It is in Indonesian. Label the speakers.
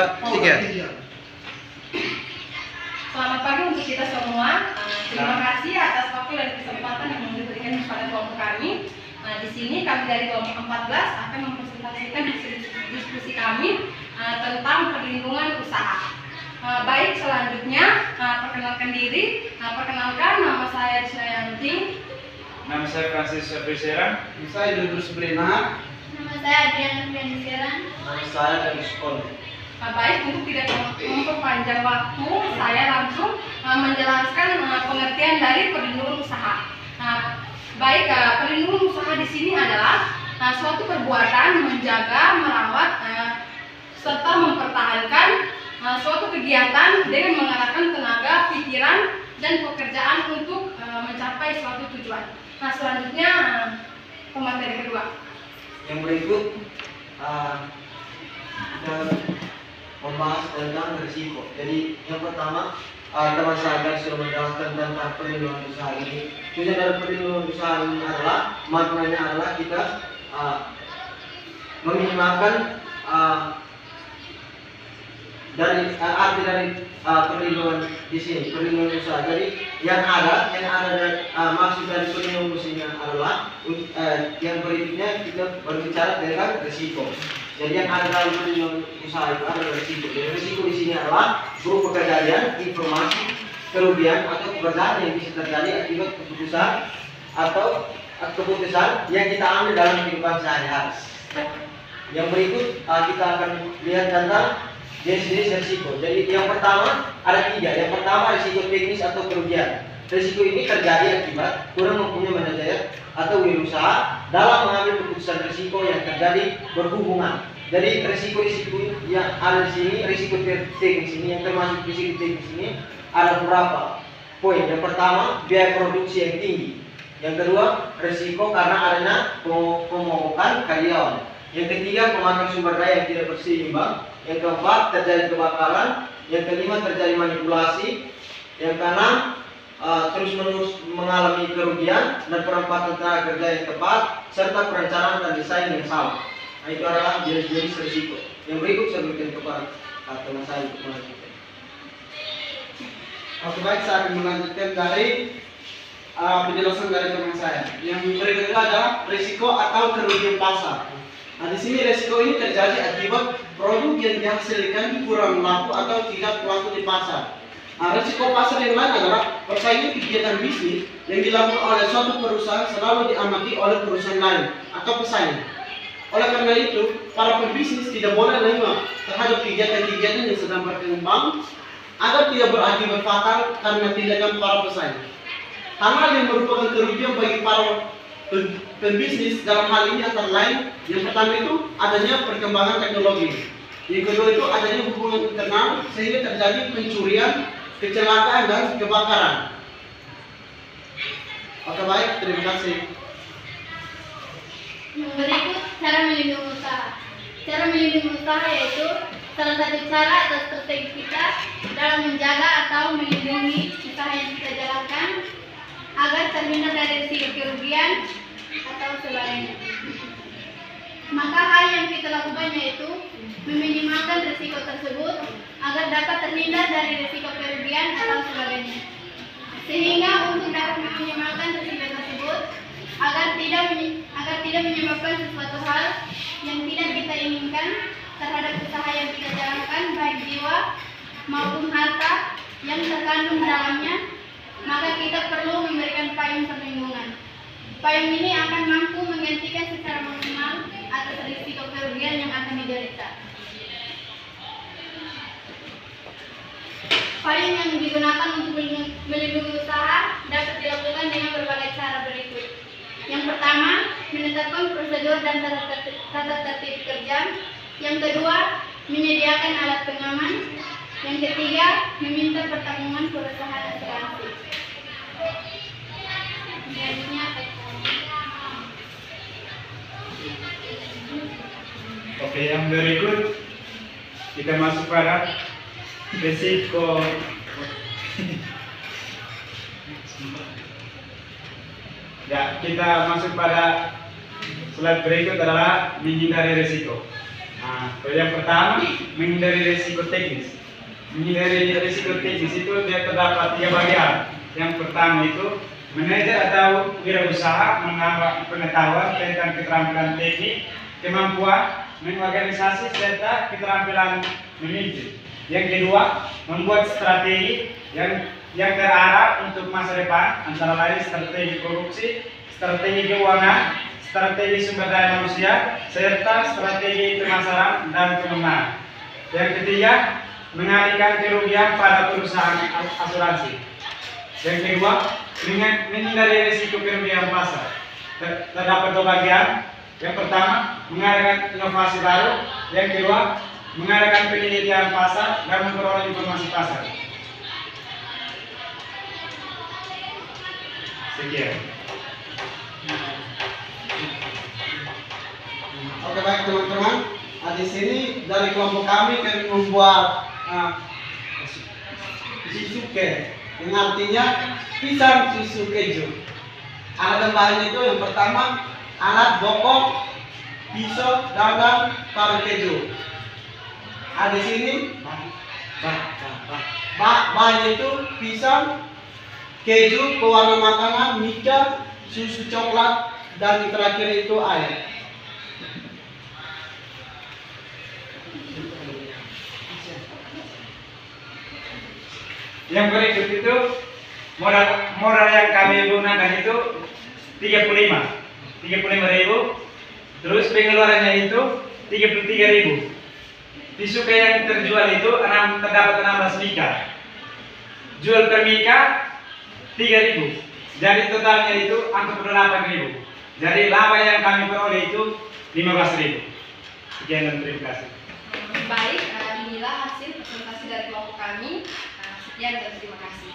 Speaker 1: 3.
Speaker 2: Selamat pagi untuk kita semua. Terima kasih atas waktu dan kesempatan yang diberikan kepada kelompok kami. Di sini kami dari kelompok 14 akan mempresentasikan hasil diskusi kami tentang perlindungan usaha. Baik, selanjutnya perkenalkan diri. Perkenalkan, nama saya Disnayanti.
Speaker 3: Nama saya Francis Frisera.
Speaker 1: Nama saya Dudus Brina.
Speaker 4: Nama saya Adriana Fianisiran.
Speaker 1: Nama saya dari sekolah.
Speaker 2: Baik, untuk tidak memperpanjang waktu, saya langsung menjelaskan pengertian dari perlindungan usaha. Baik, perlindungan usaha di sini adalah suatu perbuatan menjaga, merawat, serta mempertahankan suatu kegiatan dengan mengarahkan tenaga, pikiran, dan pekerjaan untuk mencapai suatu tujuan. Selanjutnya pemateri kedua.
Speaker 1: Yang berikut kita membahas tentang risiko. Jadi yang pertama, teman saya sudah menjelaskan tentang perlindungan usaha ini. Tujuan dari perlindungan usaha ini adalah, maknanya adalah kita meminimalkan dari arti dari perlindungan di sini, perlindungan usaha. Jadi yang ada dari, maksud dari perlindungan usaha adalah yang berikutnya kita berbicara tentang risiko. Jadi yang ada dalam perlindungan usaha itu adalah risiko. Jadi risiko di sini adalah berupa kejadian, informasi, kerugian atau kebenaran yang bisa terjadi akibat keputusan atau keputusan yang kita ambil dalam kehidupan sehari-hari. Yang berikut kita akan lihat tentang jenis-jenis risiko. Jadi yang pertama ada 3. Yang pertama risiko teknis atau kerugian. Risiko ini terjadi akibat kurang mempunyai manajer atau wirausaha dalam mengambil keputusan risiko yang terjadi berhubungan. Jadi risiko-risiko yang ada di sini, risiko teknis ini, yang termasuk risiko teknis ini ada beberapa poin. Yang pertama, biaya produksi yang tinggi. Yang kedua, risiko karena adanya pemogokan karyawan. Yang ketiga, pemakaian sumber daya yang tidak berseimbang. Yang keempat, terjadi kebakaran. Yang kelima, terjadi manipulasi. Yang keenam, terus-menerus mengalami kerugian dan penempatan tenaga kerja yang tepat serta perencanaan dan desain yang salah. Nah, itu adalah jenis-jenis risiko. Yang berikut saya berikan kepada teman saya untuk melanjutkan.
Speaker 5: Oke, baik, saya akan melanjutkan dari penjelasan dari teman saya. Yang berikutnya adalah risiko atau kerugian pasar. Nah, di sini risiko ini terjadi akibat produk yang dihasilkan kurang laku atau tidak laku di pasar. Nah, risiko pasar yang lain adalah persaingan kegiatan bisnis yang dilakukan oleh suatu perusahaan selalu diamati oleh perusahaan lain atau pesaing. Oleh karena itu, para pebisnis tidak boleh lengah terhadap kegiatan-kegiatan yang sedang berkembang agar tidak berakibat fatal karena tindakan para pesaing. Hal-hal yang merupakan kerugian bagi para pebisnis dalam hal ini antara lain, yang pertama itu adanya perkembangan teknologi. Yang kedua itu adanya hubungan internal sehingga terjadi pencurian, kecelakaan dan kebakaran. Oke, baik, terima kasih.
Speaker 4: Berikut cara melindungi usaha. Cara melindungi usaha yaitu salah satu cara atau strategi kita dalam menjaga atau melindungi usaha yang kita jalankan agar terhindar dari risiko kerugian atau sebagainya. Maka hal yang kita lakukan yaitu meminimalkan risiko tersebut agar dapat terhindar dari risiko kerugian atau sebagainya. Sehingga untuk dapat meminimalkan risiko tersebut agar tidak menyebabkan sesuatu hal yang tidak kita inginkan terhadap usaha yang kita jalankan, baik jiwa maupun harta yang terkandung dalamnya, maka kita perlu memberikan payung perlindungan. Payung ini akan mampu menggantikan secara maksimal atas risiko kerugian yang akan diderita. Payung yang digunakan untuk melindungi usaha dapat dilakukan dengan berbagai cara berikut. Yang pertama, menetapkan prosedur dan tata tertib kerja. Yang kedua, menyediakan alat pengaman. Yang ketiga, meminta pertanggungan perusahaan asuransi.
Speaker 3: Oke, yang berikut kita masuk pada risiko. Ya, kita masuk pada slide berikut adalah menghindari risiko. Nah, Nah, yang pertama menghindari risiko teknis. Menghindari risiko teknis itu dia terdapat 3 bagian. Yang pertama itu manajer atau wirausaha menambah pengetahuan tentang keterampilan teknik, kemampuan mengorganisasi serta keterampilan memimpin. Yang kedua, membuat strategi yang terarah untuk masa depan, antara lain strategi korupsi, strategi keuangan, strategi sumber daya manusia, serta strategi pemasaran dan kemenangan. Yang ketiga, mengalihkan kerugian pada perusahaan asuransi. Yang kedua, menghindari risiko kerugian pasar. Terdapat 2 bagian. Yang pertama, mengadakan inovasi baru. Yang kedua, mengadakan penelitian pasar dan memperoleh informasi pasar. Sekian.
Speaker 5: Oke, baik teman-teman. Di sini dari kelompok kami membuat shisuke, yang artinya pisang susu keju. Alat dan bahannya itu yang pertama alat bokok, pisau, dan taruh keju. Di sini bahannya itu pisang, keju, pewarna makanan, mika, susu coklat, dan yang terakhir itu air.
Speaker 3: Yang berikut itu modal yang kami gunakan itu 35.000. Terus pengeluarannya itu 33.000. Tisu yang terjual itu terdapat 16 mika. Jual per mika 3.000. Jadi totalnya itu angka 8.000. Jadi laba yang kami peroleh itu 15.000. Sekian dan terima kasih.
Speaker 2: Baik, inilah hasil presentasi dari kelompok kami. Sekian dan terima kasih.